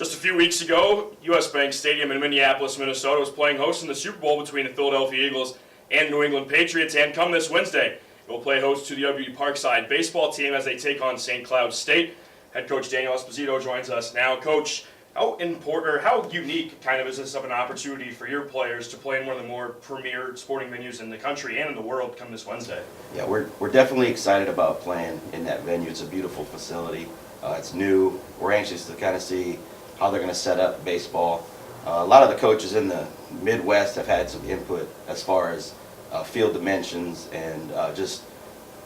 Just a few weeks ago, U.S. Bank Stadium in Minneapolis, Minnesota was playing host in the Super Bowl between the Philadelphia Eagles and New England Patriots, and come this Wednesday, it will play host to the UW-Parkside baseball team as they take on St. Cloud State. Head coach Daniel Esposito joins us now. Coach, how important or how unique kind of is this of an opportunity for your players to play in one of the more premier sporting venues in the country and in the world come this Wednesday? Yeah, we're definitely excited about playing in that venue. It's a beautiful facility. It's new. We're anxious to kind of see how they're going to set up baseball. A lot of the coaches in the Midwest have had some input as far as field dimensions and just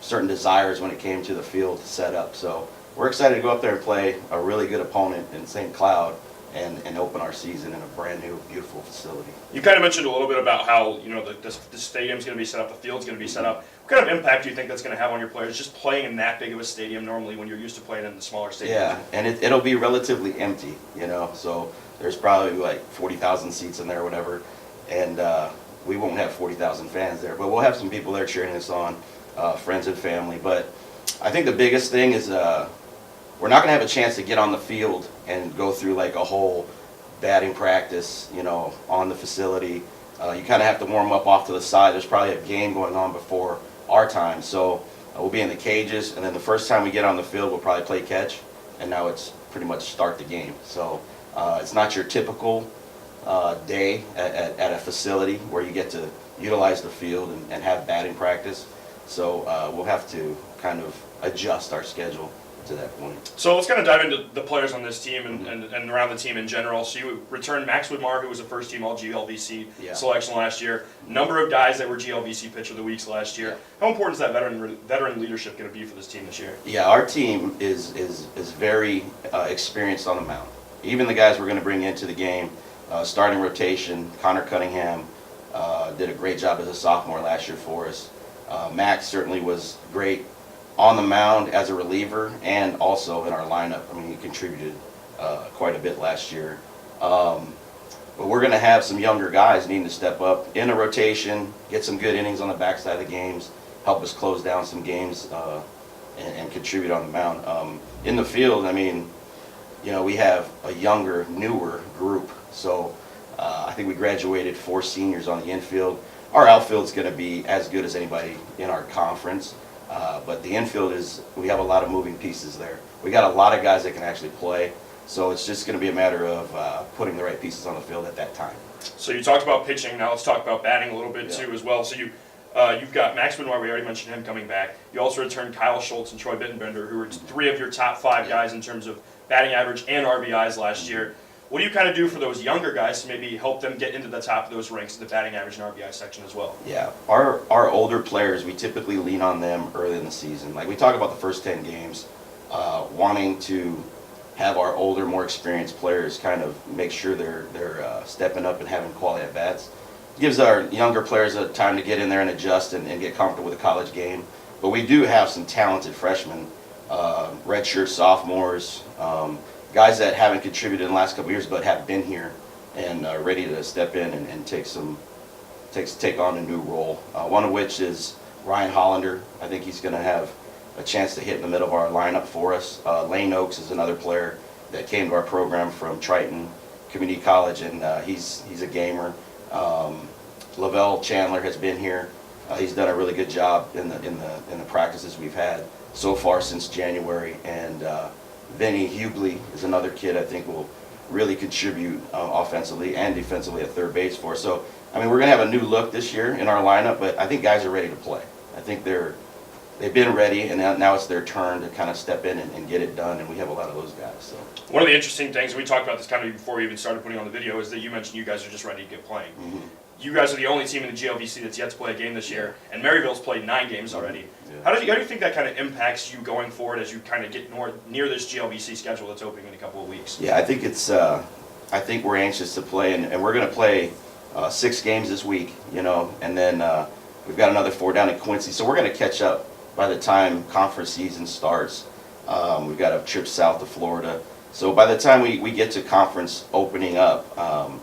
certain desires when it came to the field setup. So we're excited to go up there and play a really good opponent in St. Cloud and open our season in a brand new, beautiful facility. You kind of mentioned a little bit about how the stadium's going to be set up, the field's going to be set up. What kind of impact do you think that's going to have on your players, just playing in that big of a stadium normally when you're used to playing in the smaller stadiums? Yeah, and it'll be relatively empty, so there's probably like 40,000 seats in there or whatever, and we won't have 40,000 fans there, but we'll have some people there cheering us on, friends and family. But I think the biggest thing is we're not going to have a chance to get on the field and go through like a whole batting practice, on the facility. You kind of have to warm up off to the side. There's probably a game going on before our time, so we'll be in the cages, and then the first time we get on the field, we'll probably play catch, and now it's pretty much start the game. So it's not your typical day at a facility where you get to utilize the field and have batting practice. So we'll have to kind of adjust our schedule to that point. So let's kind of dive into the players on this team and around the team in general. So you returned Max Widmar, who was a first-team All-GLVC selection last year. Number of guys that were GLVC Pitcher of the Weeks last year. How important is that veteran leadership going to be for this team this year? Yeah, our team is very experienced on the mound. Even the guys we're going to bring into the game, starting rotation, Connor Cunningham did a great job as a sophomore last year for us. Max certainly was great on the mound as a reliever and also in our lineup. I mean, he contributed quite a bit last year. But we're going to have some younger guys needing to step up in a rotation, get some good innings on the backside of the games, help us close down some games and contribute on the mound. In the field, I mean, we have a younger, newer group. So I think we graduated 4 seniors on the infield. Our outfield's going to be as good as anybody in our conference. But the infield we have a lot of moving pieces there. We got a lot of guys that can actually play, so it's just going to be a matter of putting the right pieces on the field at that time. So you talked about pitching, now let's talk about batting a little bit too as well. So you've got Max Widmar, we already mentioned him coming back. You also returned Kyle Schultz and Troy Bittenbender, who were 3 of your top 5 guys in terms of batting average and RBIs last year. What do you kind of do for those younger guys to maybe help them get into the top of those ranks, the batting average and RBI section as well? Yeah, our older players, we typically lean on them early in the season. Like we talk about the first 10 games, wanting to have our older, more experienced players kind of make sure they're stepping up and having quality at bats. Gives our younger players a time to get in there and adjust and get comfortable with the college game. But we do have some talented freshmen, redshirt sophomores, guys that haven't contributed in the last couple of years but have been here and ready to step in and take on a new role. One of which is Ryan Hollander. I think he's going to have a chance to hit in the middle of our lineup for us. Lane Oaks is another player that came to our program from Triton Community College, and he's a gamer. Lavelle Chandler has been here. He's done a really good job in the practices we've had so far since January, and Vinny Hubley is another kid I think will really contribute offensively and defensively at third base for us. So, I mean, we're going to have a new look this year in our lineup, but I think guys are ready to play. I think they've been ready, and now it's their turn to kind of step in and get it done, and we have a lot of those guys. So one of the interesting things, and we talked about this kind of before we even started putting on the video, is that you mentioned you guys are just ready to get playing. Mm-hmm. You guys are the only team in the GLVC that's yet to play a game this year, and Maryville's played 9 games already. Yeah. How do you think that kind of impacts you going forward as you kind of get near this GLVC schedule that's opening in a couple of weeks? Yeah, I think I think we're anxious to play, and we're going to play 6 games this week, and then we've got another 4 down in Quincy, so we're going to catch up by the time conference season starts. We've got a trip south to Florida. So by the time we get to conference opening up,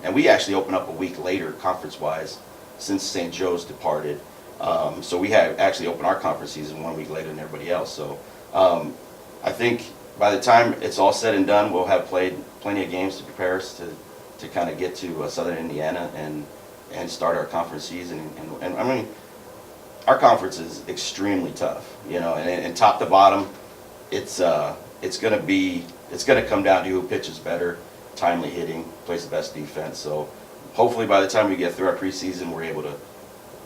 and we actually open up a week later conference-wise since St. Joe's departed. So we have actually opened our conference season 1 week later than everybody else. So I think by the time it's all said and done, we'll have played plenty of games to prepare us to kind of get to Southern Indiana and start our conference season. And I mean, our conference is extremely tough, you know, and top to bottom, it's going to come down to who pitches better, timely hitting, plays the best defense. So hopefully by the time we get through our preseason, we're able to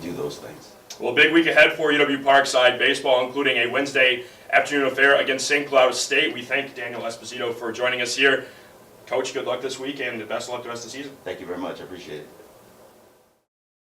do those things. Well, big week ahead for UW-Parkside baseball, including a Wednesday afternoon affair against St. Cloud State. We thank Daniel Esposito for joining us here. Coach, good luck this week and best of luck the rest of the season. Thank you very much. I appreciate it.